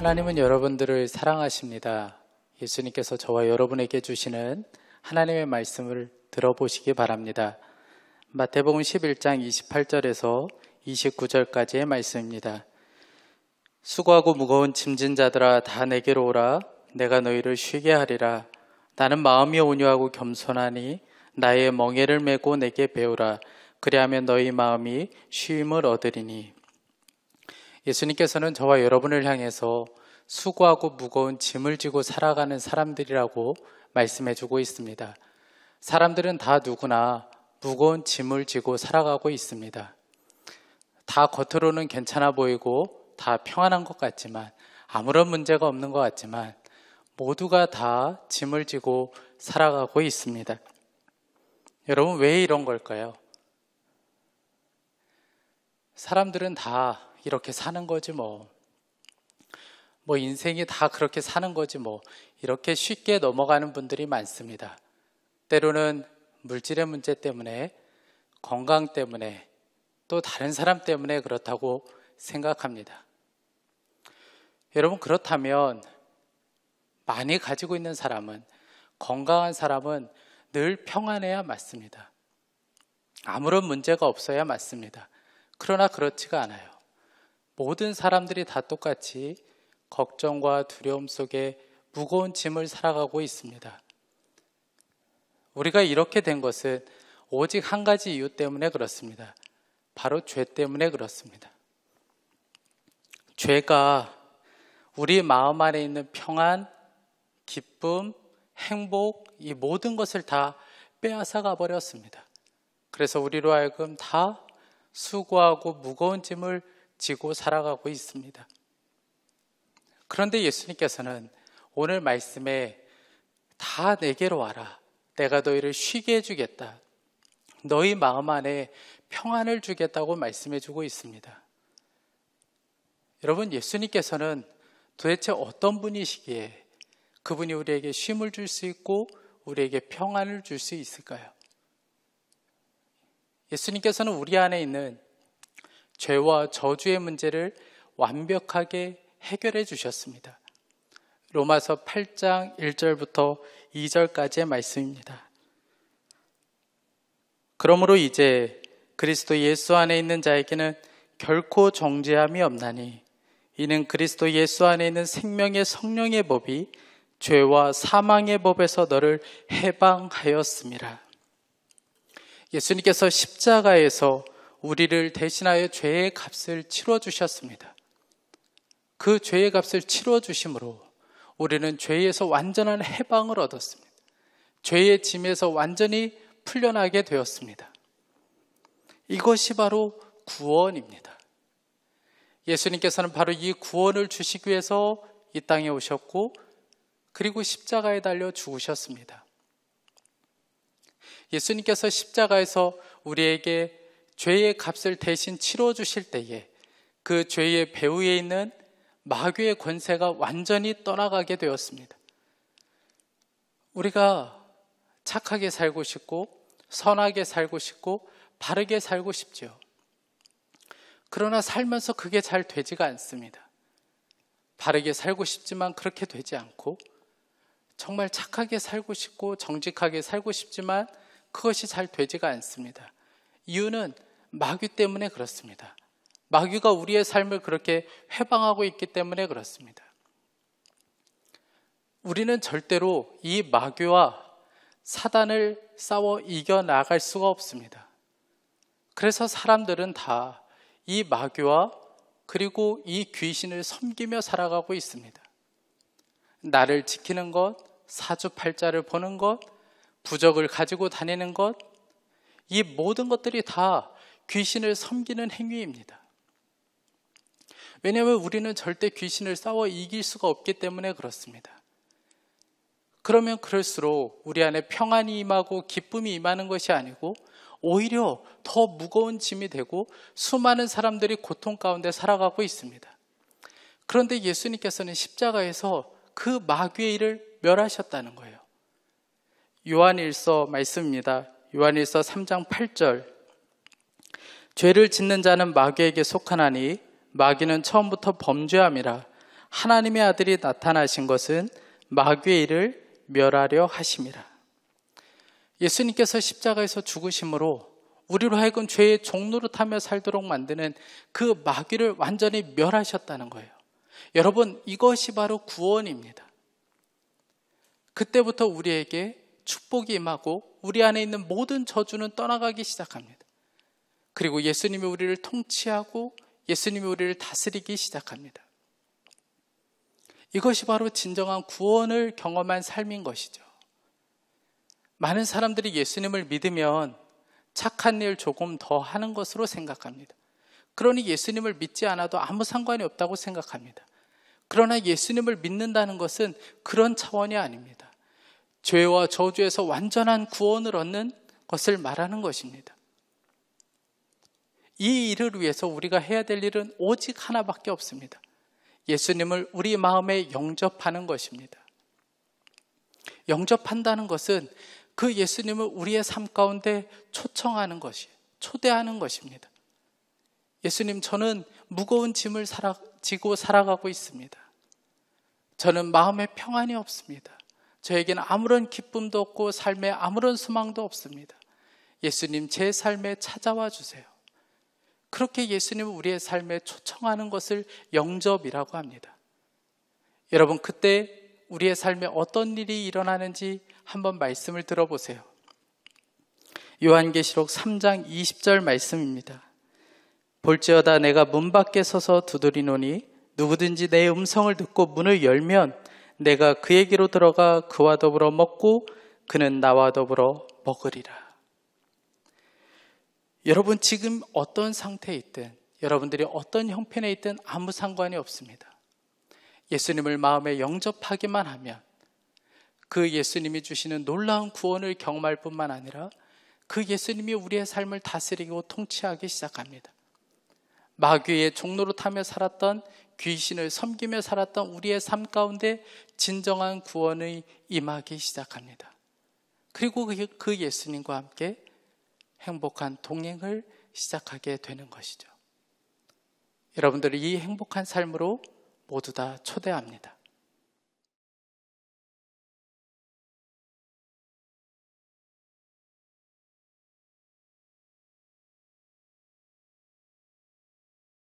하나님은 여러분들을 사랑하십니다. 예수님께서 저와 여러분에게 주시는 하나님의 말씀을 들어보시기 바랍니다. 마태복음 11장 28절에서 29절까지의 말씀입니다. 수고하고 무거운 짐진 자들아 다 내게로 오라. 내가 너희를 쉬게 하리라. 나는 마음이 온유하고 겸손하니 나의 멍에를 메고 내게 배우라. 그리하면 너희 마음이 쉼을 얻으리니. 예수님께서는 저와 여러분을 향해서 수고하고 무거운 짐을 지고 살아가는 사람들이라고 말씀해주고 있습니다. 사람들은 다 누구나 무거운 짐을 지고 살아가고 있습니다. 다 겉으로는 괜찮아 보이고 다 평안한 것 같지만, 아무런 문제가 없는 것 같지만 모두가 다 짐을 지고 살아가고 있습니다. 여러분, 왜 이런 걸까요? 사람들은 다 이렇게 사는 거지 뭐 인생이 다 그렇게 사는 거지 이렇게 쉽게 넘어가는 분들이 많습니다. 때로는 물질의 문제 때문에, 건강 때문에, 또 다른 사람 때문에 그렇다고 생각합니다. 여러분, 그렇다면 많이 가지고 있는 사람은, 건강한 사람은 늘 평안해야 맞습니다. 아무런 문제가 없어야 맞습니다. 그러나 그렇지가 않아요. 모든 사람들이 다 똑같이 걱정과 두려움 속에 무거운 짐을 살아가고 있습니다. 우리가 이렇게 된 것은 오직 한 가지 이유 때문에 그렇습니다. 바로 죄 때문에 그렇습니다. 죄가 우리 마음 안에 있는 평안, 기쁨, 행복, 이 모든 것을 다 빼앗아 가버렸습니다. 그래서 우리로 하여금 다 수고하고 무거운 짐을 지고 살아가고 있습니다. 그런데 예수님께서는 오늘 말씀에 다 내게로 와라. 내가 너희를 쉬게 해주겠다. 너희 마음 안에 평안을 주겠다고 말씀해주고 있습니다. 여러분, 예수님께서는 도대체 어떤 분이시기에 그분이 우리에게 쉼을 줄 수 있고 우리에게 평안을 줄 수 있을까요? 예수님께서는 우리 안에 있는 죄와 저주의 문제를 완벽하게 해결해 주셨습니다. 로마서 8장 1절부터 2절까지의 말씀입니다. 그러므로 이제 그리스도 예수 안에 있는 자에게는 결코 정죄함이 없나니, 이는 그리스도 예수 안에 있는 생명의 성령의 법이 죄와 사망의 법에서 너를 해방하였음이라. 예수님께서 십자가에서 우리를 대신하여 죄의 값을 치러주셨습니다. 그 죄의 값을 치러주심으로 우리는 죄에서 완전한 해방을 얻었습니다. 죄의 짐에서 완전히 풀려나게 되었습니다. 이것이 바로 구원입니다. 예수님께서는 바로 이 구원을 주시기 위해서 이 땅에 오셨고, 그리고 십자가에 달려 죽으셨습니다. 예수님께서 십자가에서 우리에게 죄의 값을 대신 치러주실 때에 그 죄의 배후에 있는 마귀의 권세가 완전히 떠나가게 되었습니다. 우리가 착하게 살고 싶고 선하게 살고 싶고 바르게 살고 싶죠. 그러나 살면서 그게 잘 되지가 않습니다. 바르게 살고 싶지만 그렇게 되지 않고, 정말 착하게 살고 싶고 정직하게 살고 싶지만 그것이 잘 되지가 않습니다. 이유는 마귀 때문에 그렇습니다. 마귀가 우리의 삶을 그렇게 회방하고 있기 때문에 그렇습니다. 우리는 절대로 이 마귀와 사단을 싸워 이겨나갈 수가 없습니다. 그래서 사람들은 다 이 마귀와 그리고 이 귀신을 섬기며 살아가고 있습니다. 나를 지키는 것, 사주팔자를 보는 것, 부적을 가지고 다니는 것, 이 모든 것들이 다 귀신을 섬기는 행위입니다. 왜냐하면 우리는 절대 귀신을 싸워 이길 수가 없기 때문에 그렇습니다. 그러면 그럴수록 우리 안에 평안이 임하고 기쁨이 임하는 것이 아니고 오히려 더 무거운 짐이 되고 수많은 사람들이 고통 가운데 살아가고 있습니다. 그런데 예수님께서는 십자가에서 그 마귀의 일을 멸하셨다는 거예요. 요한일서 말씀입니다. 요한일서 3장 8절. 죄를 짓는 자는 마귀에게 속하나니 마귀는 처음부터 범죄함이라. 하나님의 아들이 나타나신 것은 마귀의 일을 멸하려 하심이라. 예수님께서 십자가에서 죽으심으로 우리로 하여금 죄의 종노릇하며 살도록 만드는 그 마귀를 완전히 멸하셨다는 거예요. 여러분, 이것이 바로 구원입니다. 그때부터 우리에게 축복이 임하고 우리 안에 있는 모든 저주는 떠나가기 시작합니다. 그리고 예수님이 우리를 통치하고 예수님이 우리를 다스리기 시작합니다. 이것이 바로 진정한 구원을 경험한 삶인 것이죠. 많은 사람들이 예수님을 믿으면 착한 일 조금 더 하는 것으로 생각합니다. 그러니 예수님을 믿지 않아도 아무 상관이 없다고 생각합니다. 그러나 예수님을 믿는다는 것은 그런 차원이 아닙니다. 죄와 저주에서 완전한 구원을 얻는 것을 말하는 것입니다. 이 일을 위해서 우리가 해야 될 일은 오직 하나밖에 없습니다. 예수님을 우리 마음에 영접하는 것입니다. 영접한다는 것은 그 예수님을 우리의 삶 가운데 초청하는 것이에요. 초대하는 것입니다. 예수님, 저는 무거운 짐을 지고 살아가고 있습니다. 저는 마음에 평안이 없습니다. 저에게는 아무런 기쁨도 없고 삶에 아무런 소망도 없습니다. 예수님, 제 삶에 찾아와 주세요. 그렇게 예수님은 우리의 삶에 초청하는 것을 영접이라고 합니다. 여러분, 그때 우리의 삶에 어떤 일이 일어나는지 한번 말씀을 들어보세요. 요한계시록 3장 20절 말씀입니다. 볼지어다 내가 문 밖에 서서 두드리노니 누구든지 내 음성을 듣고 문을 열면 내가 그에게로 들어가 그와 더불어 먹고 그는 나와 더불어 먹으리라. 여러분, 지금 어떤 상태에 있든 여러분들이 어떤 형편에 있든 아무 상관이 없습니다. 예수님을 마음에 영접하기만 하면 그 예수님이 주시는 놀라운 구원을 경험할 뿐만 아니라 그 예수님이 우리의 삶을 다스리고 통치하기 시작합니다. 마귀의 종노릇하며 살았던, 귀신을 섬기며 살았던 우리의 삶 가운데 진정한 구원이 임하기 시작합니다. 그리고 그 예수님과 함께 행복한 동행을 시작하게 되는 것이죠. 여러분들을 이 행복한 삶으로 모두 다 초대합니다.